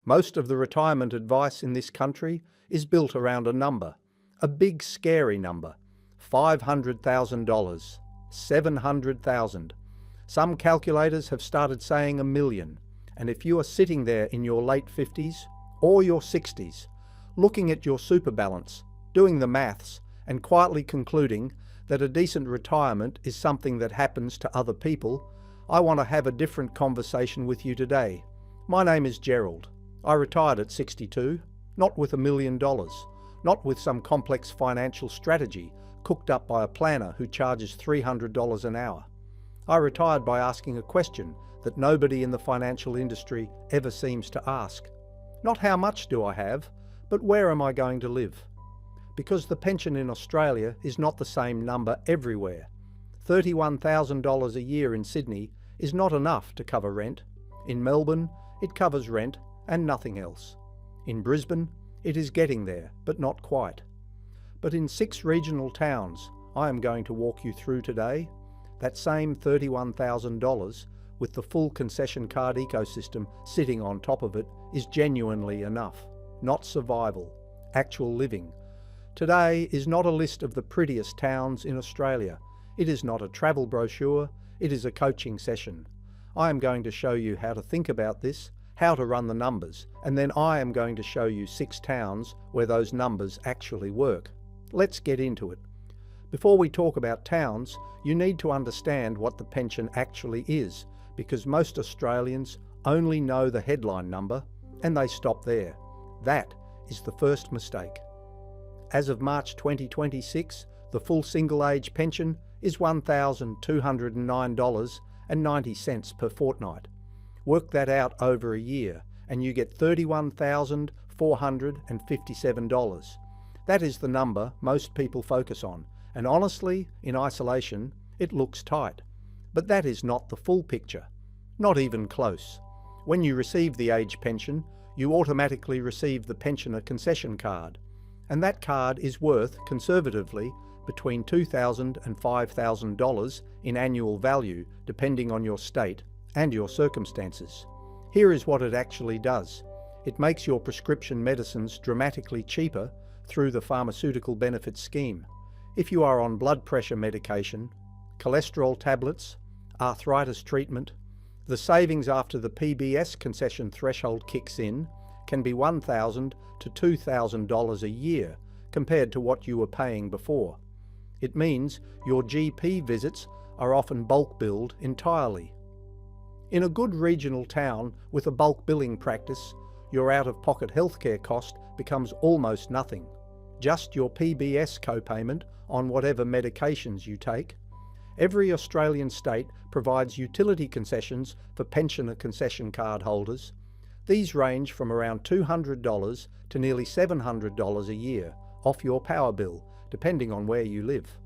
Most of the retirement advice in this country is built around a number, a big scary number, $500,000, 700,000. Some calculators have started saying $1 million, and if you are sitting there in your late 50s or your 60s, looking at your super balance, doing the maths, and quietly concluding that a decent retirement is something that happens to other people, I want to have a different conversation with you today. My name is Gerald. I retired at 62, not with $1 million, not with some complex financial strategy cooked up by a planner who charges $300 an hour. I retired by asking a question that nobody in the financial industry ever seems to ask. Not how much do I have, but where am I going to live? Because the pension in Australia is not the same number everywhere. $31,000 a year in Sydney is not enough to cover rent. In Melbourne, it covers rent and nothing else. In Brisbane, it is getting there, but not quite. But in 6 regional towns I am going to walk you through today, that same $31,000 with the full concession card ecosystem sitting on top of it is genuinely enough. Not survival, actual living. Today is not a list of the prettiest towns in Australia. It is not a travel brochure, it is a coaching session. I am going to show you how to think about this, how to run the numbers, and then I am going to show you 6 towns where those numbers actually work. Let's get into it. Before we talk about towns, you need to understand what the pension actually is, because most Australians only know the headline number and they stop there. That is the first mistake. As of March 2026, the full single-age pension is $1,209.90 per fortnight. Work that out over a year and you get $31,457. That is the number most people focus on, and honestly, in isolation, it looks tight. But that is not the full picture. Not even close. When you receive the age pension, you automatically receive the pensioner concession card, and that card is worth, conservatively, between $2,000 and $5,000 in annual value, depending on your state and your circumstances. Here is what it actually does. It makes your prescription medicines dramatically cheaper through the pharmaceutical benefits scheme. If you are on blood pressure medication, cholesterol tablets, arthritis treatment, the savings after the PBS concession threshold kicks in can be $1,000 to $2,000 a year compared to what you were paying before. It means your GP visits are often bulk billed entirely. In a good regional town with a bulk billing practice, your out-of-pocket healthcare cost becomes almost nothing. Just your PBS copayment on whatever medications you take. Every Australian state provides utility concessions for pensioner concession card holders. These range from around $200 to nearly $700 a year off your power bill, depending on where you live.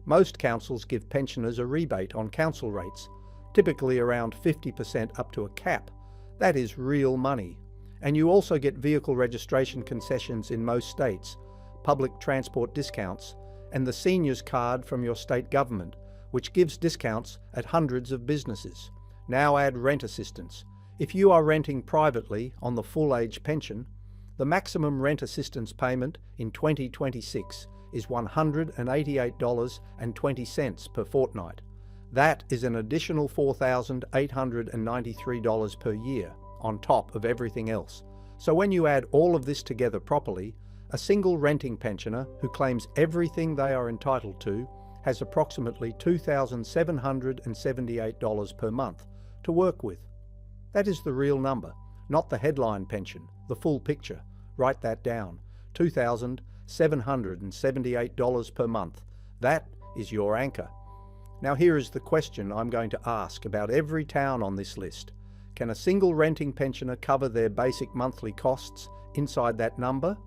Most councils give pensioners a rebate on council rates, typically around 50% up to a cap. That is real money. And you also get vehicle registration concessions in most states, public transport discounts, and the seniors card from your state government, which gives discounts at hundreds of businesses. Now add rent assistance. If you are renting privately on the full age pension, the maximum rent assistance payment in 2026 is $188.20 per fortnight. That is an additional $4,893 per year on top of everything else. So when you add all of this together properly, a single renting pensioner who claims everything they are entitled to has approximately $2,778 per month to work with. That is the real number, not the headline pension, the full picture. Write that down. $2,778 per month. That is your anchor. Now here is the question I'm going to ask about every town on this list. Can a single renting pensioner cover their basic monthly costs inside that number?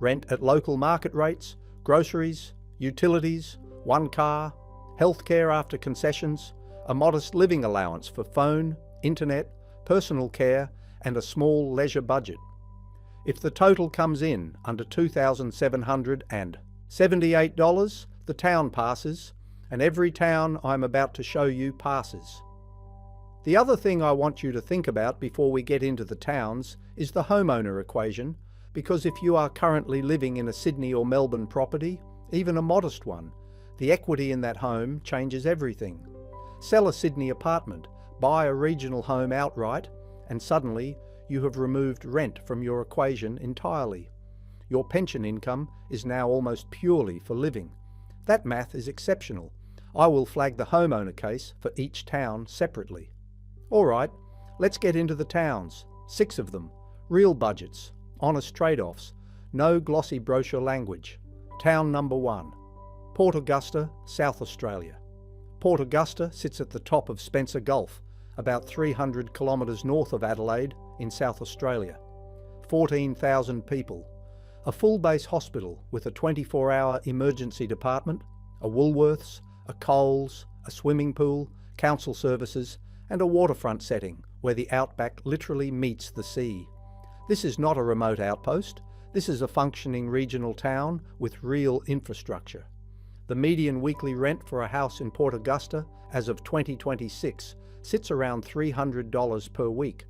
Rent at local market rates, groceries, utilities, one car, healthcare after concessions, a modest living allowance for phone, internet, personal care, and a small leisure budget. If the total comes in under $2,778, the town passes, and every town I'm about to show you passes. The other thing I want you to think about before we get into the towns is the homeowner equation, because if you are currently living in a Sydney or Melbourne property, even a modest one, the equity in that home changes everything. Sell a Sydney apartment, buy a regional home outright, and suddenly you have removed rent from your equation entirely. Your pension income is now almost purely for living. That math is exceptional. I will flag the homeowner case for each town separately. Alright, let's get into the towns. 6 of them. Real budgets. Honest trade-offs. No glossy brochure language. Town number 1. Port Augusta, South Australia. Port Augusta sits at the top of Spencer Gulf, about 300 kilometres north of Adelaide in South Australia. 14,000 people. A full-base hospital with a 24-hour emergency department, a Woolworths, a Coles, a swimming pool, council services, and a waterfront setting where the outback literally meets the sea. This is not a remote outpost. This is a functioning regional town with real infrastructure. The median weekly rent for a house in Port Augusta as of 2026 sits around $300 per week.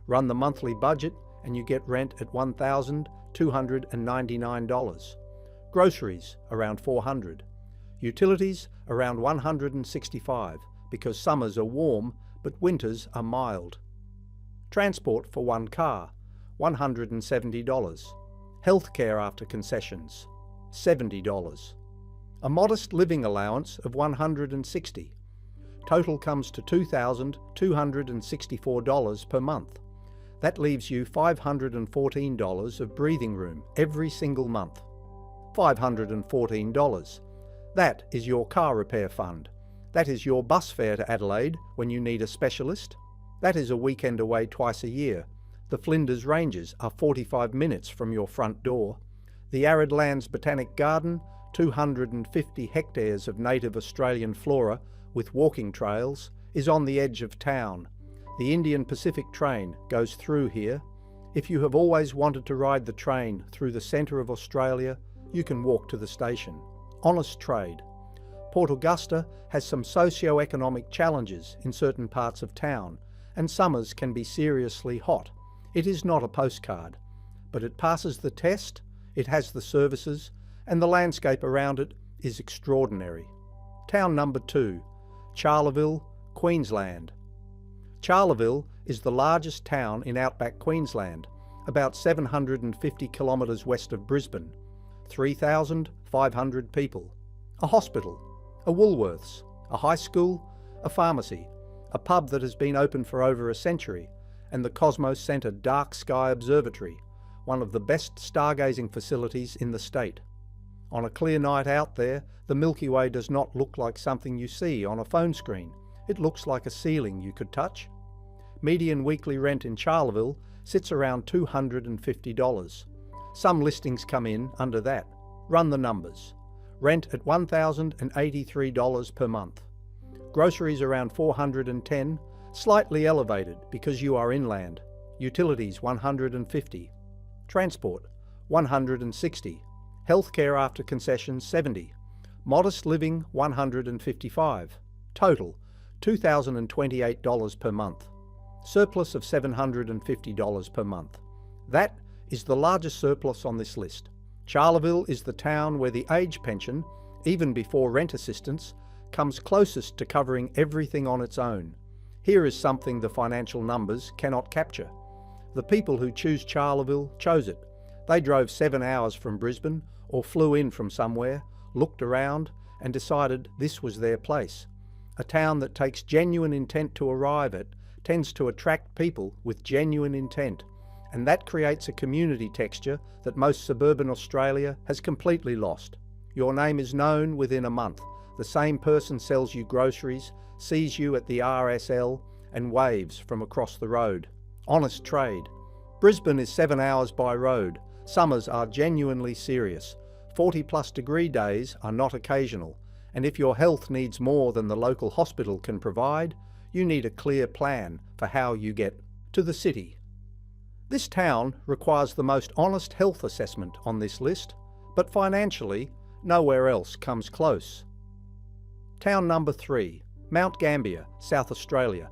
Run the monthly budget and you get rent at $1,299. Groceries around $400. Utilities around $165 because summers are warm but winters are mild. Transport for one car, $170. Healthcare after concessions, $70. A modest living allowance of $160. Total comes to $2,264 per month. That leaves you $514 of breathing room every single month. $514. That is your car repair fund. That is your bus fare to Adelaide when you need a specialist. That is a weekend away twice a year. The Flinders Ranges are 45 minutes from your front door. The Arid Lands Botanic Garden, 250 hectares of native Australian flora with walking trails, is on the edge of town. The Indian Pacific train goes through here. If you have always wanted to ride the train through the centre of Australia, you can walk to the station. Honest trade. Port Augusta has some socio-economic challenges in certain parts of town, and summers can be seriously hot. It is not a postcard, but it passes the test, it has the services, and the landscape around it is extraordinary. Town number 2, Charleville, Queensland. Charleville is the largest town in outback Queensland, about 750 kilometres west of Brisbane. 3,500 people. A hospital, a Woolworths, a high school, a pharmacy, a pub that has been open for over a century, and the Cosmos Centre Dark Sky Observatory, one of the best stargazing facilities in the state. On a clear night out there, the Milky Way does not look like something you see on a phone screen. It looks like a ceiling you could touch. Median weekly rent in Charleville sits around $250. Some listings come in under that. Run the numbers. Rent at $1,083 per month. Groceries around $410, slightly elevated because you are inland. Utilities $150. Transport $160. Healthcare after concessions $70. Modest living $155. Total $2,028 per month. Surplus of $750 per month. That is the largest surplus on this list. Charleville is the town where the age pension, even before rent assistance, comes closest to covering everything on its own. Here is something the financial numbers cannot capture. The people who choose Charleville chose it. They drove 7 hours from Brisbane or flew in from somewhere, looked around and decided this was their place. A town that takes genuine intent to arrive at tends to attract people with genuine intent, and that creates a community texture that most suburban Australia has completely lost. Your name is known within a month. The same person sells you groceries, sees you at the RSL, and waves from across the road. Honest trade. Brisbane is 7 hours by road. Summers are genuinely serious. 40+ degree days are not occasional, and if your health needs more than the local hospital can provide, you need a clear plan for how you get to the city. This town requires the most honest health assessment on this list, but financially, nowhere else comes close. Town number 3, Mount Gambier, South Australia.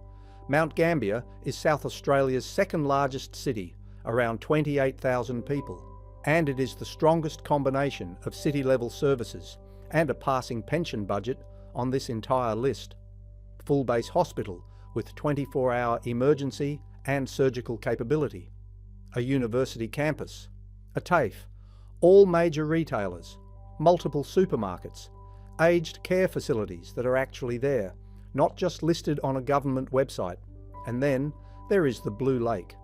Mount Gambier is South Australia's second largest city, around 28,000 people, and it is the strongest combination of city-level services and a passing pension budget on this entire list. Full base hospital with 24-hour emergency and surgical capability, a university campus, a TAFE, all major retailers, multiple supermarkets, aged care facilities that are actually there, not just listed on a government website. And then there is the Blue Lake.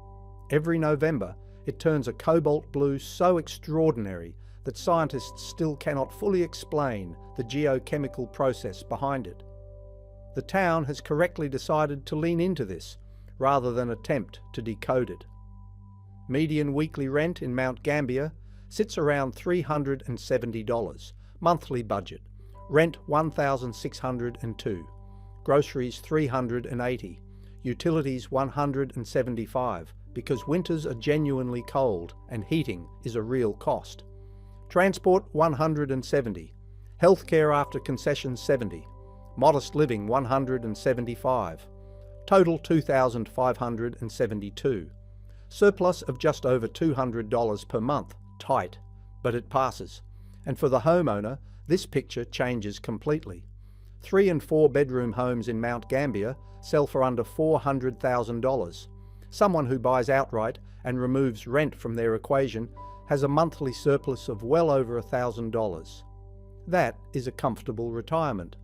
Every November it turns a cobalt blue so extraordinary that scientists still cannot fully explain the geochemical process behind it. The town has correctly decided to lean into this, rather than attempt to decode it. Median weekly rent in Mount Gambier sits around $370, monthly budget, rent $1,602, groceries $380, utilities $175, because winters are genuinely cold and heating is a real cost. Transport $170, healthcare after concessions $70, modest living $175, total $2,572, surplus of just over $200 per month, tight, but it passes. And for the homeowner, this picture changes completely. 3 and 4 bedroom homes in Mount Gambier sell for under $400,000. Someone who buys outright and removes rent from their equation has a monthly surplus of well over $1,000. That is a comfortable retirement.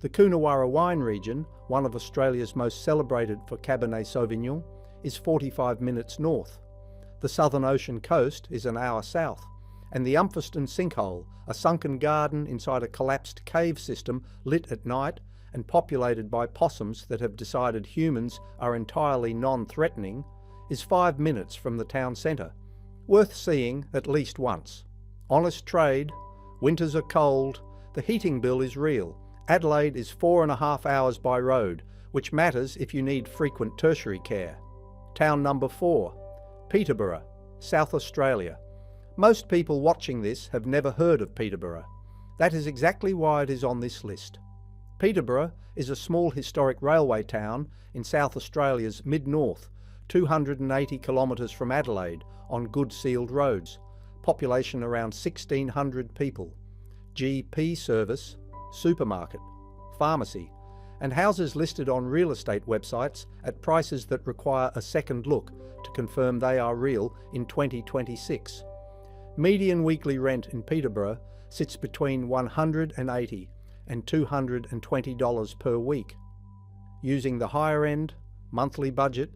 The Coonawarra wine region, one of Australia's most celebrated for Cabernet Sauvignon, is 45 minutes north. The Southern Ocean coast is an hour south, and the Umpherston Sinkhole, a sunken garden inside a collapsed cave system lit at night and populated by possums that have decided humans are entirely non-threatening, is 5 minutes from the town centre. Worth seeing at least once. Honest trade, winters are cold, the heating bill is real. Adelaide is 4.5 hours by road, which matters if you need frequent tertiary care. Town number 4, Peterborough, South Australia. Most people watching this have never heard of Peterborough. That is exactly why it is on this list. Peterborough is a small historic railway town in South Australia's mid-north, 280 kilometres from Adelaide, on good sealed roads. Population around 1,600 people. GP service, supermarket, pharmacy, and houses listed on real estate websites at prices that require a second look to confirm they are real in 2026. Median weekly rent in Peterborough sits between $180 and $220 per week. Using the higher end, monthly budget,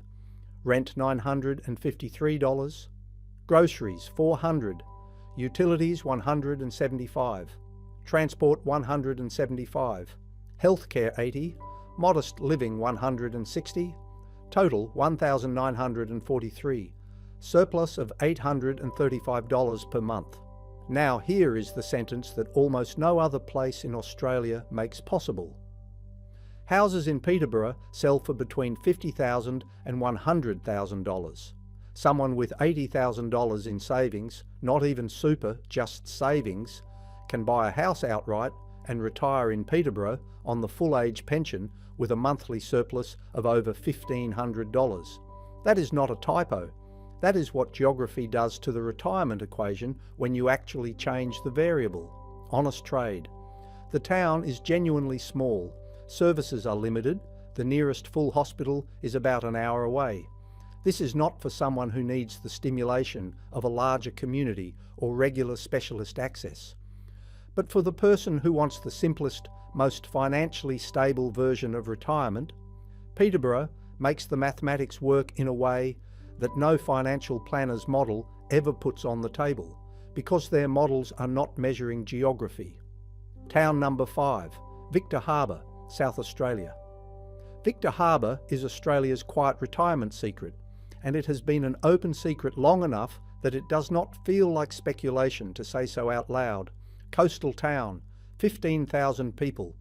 rent $953, groceries $400, utilities $175, transport $175, healthcare $80, modest living $160, total $1,943, surplus of $835 per month. Now here is the sentence that almost no other place in Australia makes possible. Houses in Peterborough sell for between $50,000 and $100,000. Someone with $80,000 in savings, not even super, just savings, can buy a house outright and retire in Peterborough on the full age pension with a monthly surplus of over $1,500. That is not a typo. That is what geography does to the retirement equation when you actually change the variable. Honest trade. The town is genuinely small. Services are limited. The nearest full hospital is about an hour away. This is not for someone who needs the stimulation of a larger community or regular specialist access. But for the person who wants the simplest, most financially stable version of retirement, Peterborough makes the mathematics work in a way that no financial planner's model ever puts on the table, because their models are not measuring geography. Town number 5, Victor Harbour, South Australia. Victor Harbour is Australia's quiet retirement secret, and it has been an open secret long enough that it does not feel like speculation to say so out loud. Coastal town, 15,000 people,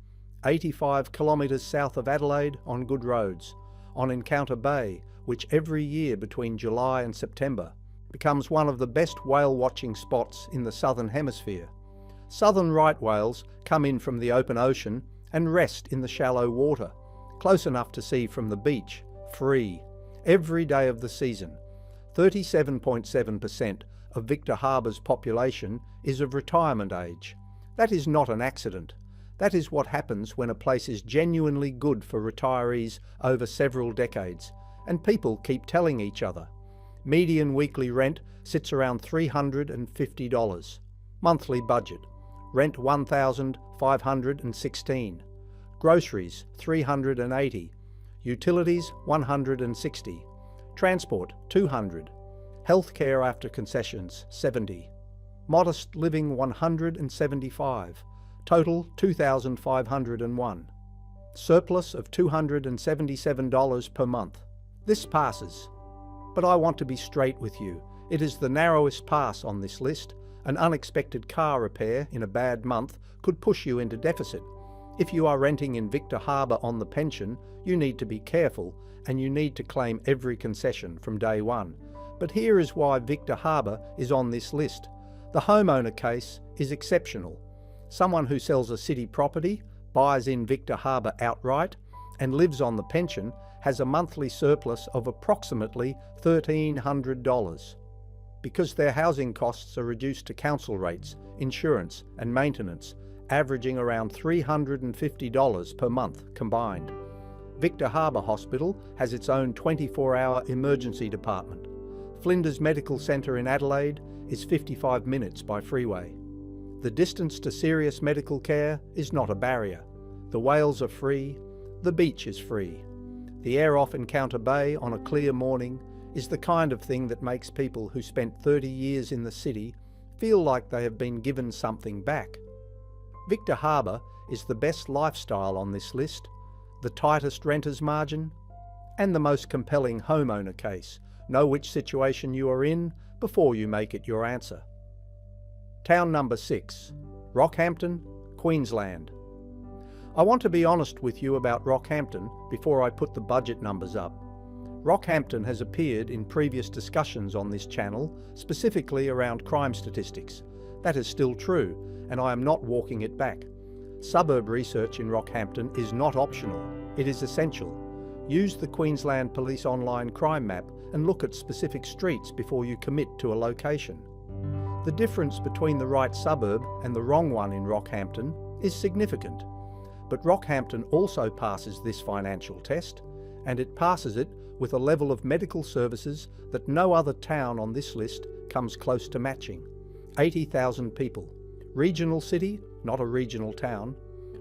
85 kilometres south of Adelaide on good roads, on Encounter Bay, which every year between July and September becomes one of the best whale watching spots in the southern hemisphere. Southern right whales come in from the open ocean and rest in the shallow water, close enough to see from the beach, free, every day of the season. 37.7% of Victor Harbour's population is of retirement age. That is not an accident. That is what happens when a place is genuinely good for retirees over several decades, and people keep telling each other. Median weekly rent sits around $350. Monthly budget: rent $1,516. Groceries $380. Utilities $160. Transport $200. Healthcare after concessions $70. Modest living $175. Total $2,501. Surplus of $277 per month. This passes. But I want to be straight with you. It is the narrowest pass on this list. An unexpected car repair in a bad month could push you into deficit. If you are renting in Victor Harbour on the pension, you need to be careful, and you need to claim every concession from day one. But here is why Victor Harbour is on this list. The homeowner case is exceptional. Someone who sells a city property, buys in Victor Harbour outright, and lives on the pension has a monthly surplus of approximately $1,300. Because their housing costs are reduced to council rates, insurance and maintenance, averaging around $350 per month combined. Victor Harbour Hospital has its own 24-hour emergency department. Flinders Medical Centre in Adelaide is 55 minutes by freeway. The distance to serious medical care is not a barrier. The whales are free. The beach is free. The air off Encounter Bay on a clear morning is the kind of thing that makes people who spent 30 years in the city feel like they have been given something back. Victor Harbour is the best lifestyle on this list, the tightest renter's margin, and the most compelling homeowner case. Know which situation you are in before you make it your answer. Town number 6, Rockhampton, Queensland. I want to be honest with you about Rockhampton before I put the budget numbers up. Rockhampton has appeared in previous discussions on this channel, specifically around crime statistics. That is still true, and I am not walking it back. Suburb research in Rockhampton is not optional, it is essential. Use the Queensland Police online crime map and look at specific streets before you commit to a location. The difference between the right suburb and the wrong one in Rockhampton is significant. But Rockhampton also passes this financial test, and it passes it with a level of medical services that no other town on this list comes close to matching. 80,000 people. Regional city, not a regional town.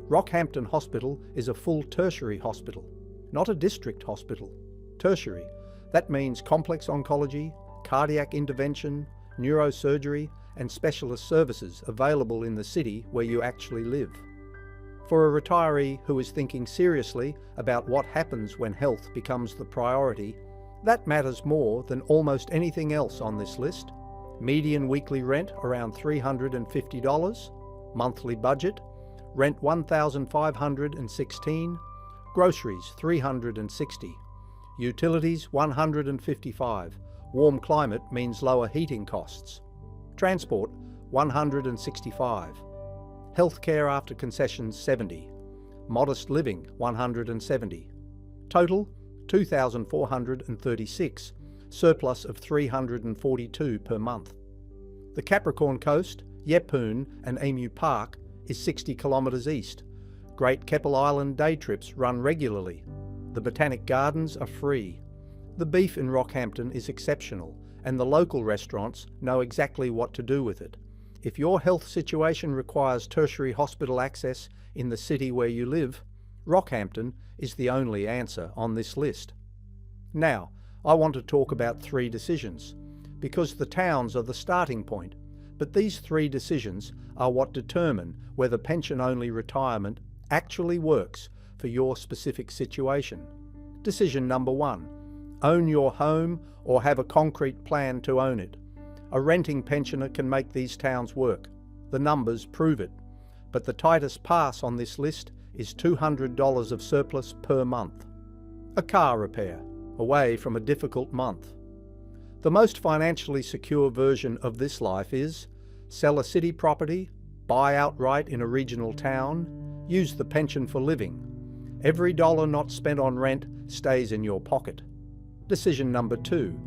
Rockhampton Hospital is a full tertiary hospital, not a district hospital. Tertiary. That means complex oncology, cardiac intervention, neurosurgery, and specialist services available in the city where you actually live. For a retiree who is thinking seriously about what happens when health becomes the priority, that matters more than almost anything else on this list. Median weekly rent around $350, monthly budget, rent $1,516, groceries $360, utilities $155, warm climate means lower heating costs, transport $165, healthcare after concessions $70, modest living $170, total $2,436, surplus of $342 per month. The Capricorn Coast, Yeppoon and Emu Park is 60 kilometres east. Great Keppel Island day trips run regularly. The Botanic Gardens are free. The beef in Rockhampton is exceptional, and the local restaurants know exactly what to do with it. If your health situation requires tertiary hospital access in the city where you live, Rockhampton is the only answer on this list. Now, I want to talk about 3 decisions, because the towns are the starting point, but these 3 decisions are what determine whether pension-only retirement actually works for your specific situation. Decision number 1. Own your home or have a concrete plan to own it. A renting pensioner can make these towns work. The numbers prove it. But the tightest pass on this list is $200 of surplus per month. A car repair, away from a difficult month. The most financially secure version of this life is sell a city property, buy outright in a regional town, use the pension for living. Every dollar not spent on rent stays in your pocket. Decision number 2.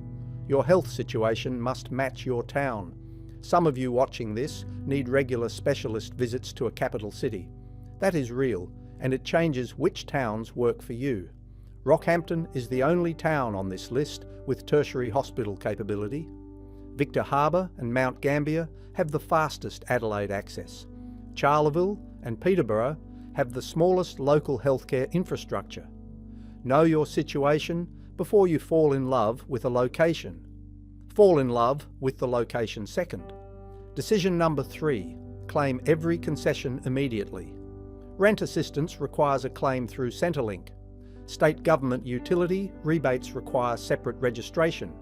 Your health situation must match your town. Some of you watching this need regular specialist visits to a capital city. That is real, and it changes which towns work for you. Rockhampton is the only town on this list with tertiary hospital capability. Victor Harbor and Mount Gambier have the fastest Adelaide access. Charleville and Peterborough have the smallest local healthcare infrastructure. Know your situation before you fall in love with a location. Fall in love with the location second. Decision number 3. Claim every concession immediately. Rent assistance requires a claim through Centrelink. State government utility rebates require separate registration.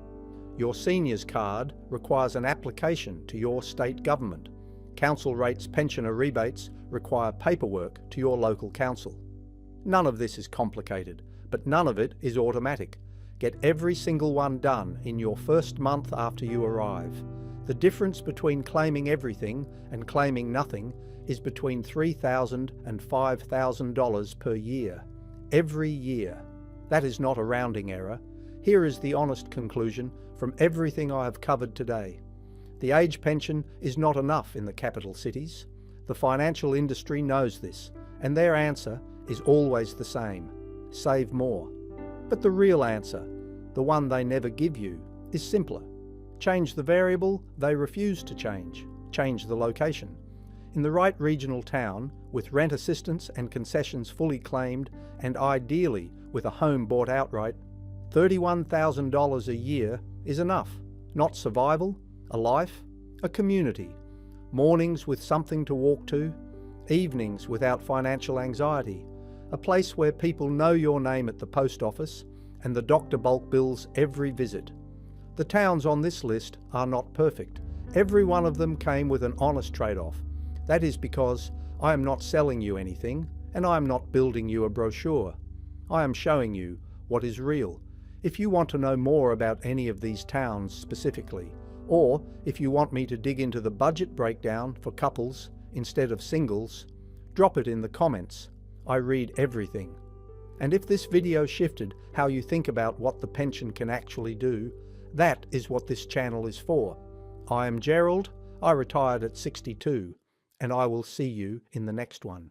Your seniors card requires an application to your state government. Council rates pensioner rebates require paperwork to your local council. None of this is complicated, but none of it is automatic. Get every single one done in your first month after you arrive. The difference between claiming everything and claiming nothing is between $3,000 and $5,000 per year. Every year. That is not a rounding error. Here is the honest conclusion from everything I have covered today. The age pension is not enough in the capital cities. The financial industry knows this, and their answer is always the same: save more. But the real answer, the one they never give you, is simpler. Change the variable they refuse to change. Change the location. In the right regional town, with rent assistance and concessions fully claimed, and ideally with a home bought outright, $31,000 a year is enough. Not survival, a life, a community. Mornings with something to walk to, evenings without financial anxiety, a place where people know your name at the post office and the doctor bulk bills every visit. The towns on this list are not perfect. Every one of them came with an honest trade-off. That is because I am not selling you anything, and I am not building you a brochure. I am showing you what is real. If you want to know more about any of these towns specifically, or if you want me to dig into the budget breakdown for couples instead of singles, drop it in the comments. I read everything. And if this video shifted how you think about what the pension can actually do, that is what this channel is for. I am Gerald. I retired at 62, and I will see you in the next one.